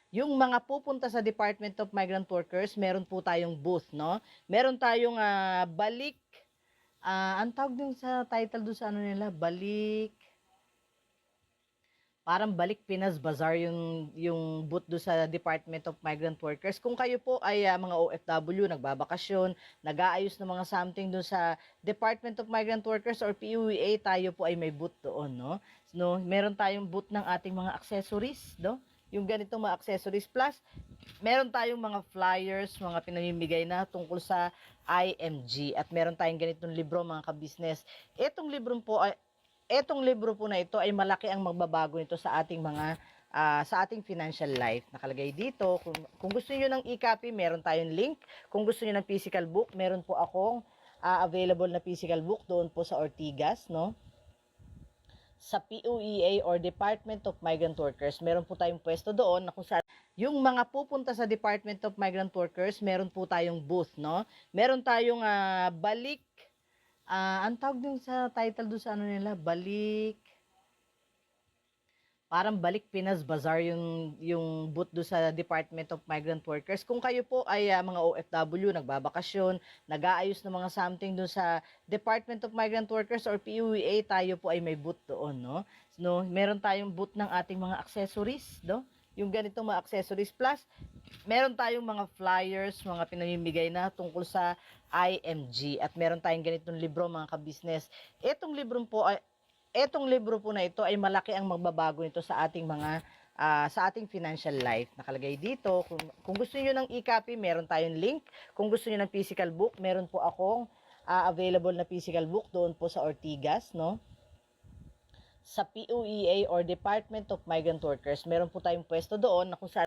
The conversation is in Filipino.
Yung mga pupunta sa Department of Migrant Workers, meron po tayong booth, no? Meron tayong balik, ang tawag din sa title doon sa ano nila, balik, parang balik Pinas Bazaar yung booth do sa Department of Migrant Workers. Kung kayo po ay mga OFW, nagbabakasyon, nag-aayos ng mga something do sa Department of Migrant Workers or PUEA, tayo po ay may booth doon, no? No, meron tayong booth ng ating mga accessories, no? Yung ganitong mga accessories plus meron tayong mga flyers, mga pinamimigay na tungkol sa IMG at meron tayong ganitong libro mga ka-business. Etong libro po na ito ay malaki ang magbabago nito sa ating mga sa ating financial life. Nakalagay dito, kung gusto niyo ng e-copy, meron tayong link. Kung gusto niyo ng physical book, meron po akong available na physical book doon po sa Ortigas, no? Sa PUEA or Department of Migrant Workers, meron po tayong pwesto doon na kung saan yung mga pupunta sa Department of Migrant Workers, meron po tayong booth, no? Meron tayong balik, ang tawag din sa title doon sa ano nila, balik, parang balik Pinas Bazaar yung booth do sa Department of Migrant Workers. Kung kayo po ay mga OFW, nagbabakasyon, nag-aayos ng mga something do sa Department of Migrant Workers or PUEA, tayo po ay may booth doon, no? No, meron tayong booth ng ating mga accessories, no? Yung ganitong mga accessories plus meron tayong mga flyers, mga pinamimigay na tungkol sa IMG at meron tayong ganitong libro mga ka-business. Etong libro po na ito ay malaki ang magbabago nito sa ating mga sa ating financial life. Nakalagay dito, kung gusto niyo ng e-copy, meron tayong link. Kung gusto niyo ng physical book, meron po akong available na physical book doon po sa Ortigas, no? Sa PUEA or Department of Migrant Workers, meron po tayong pwesto doon na kung saan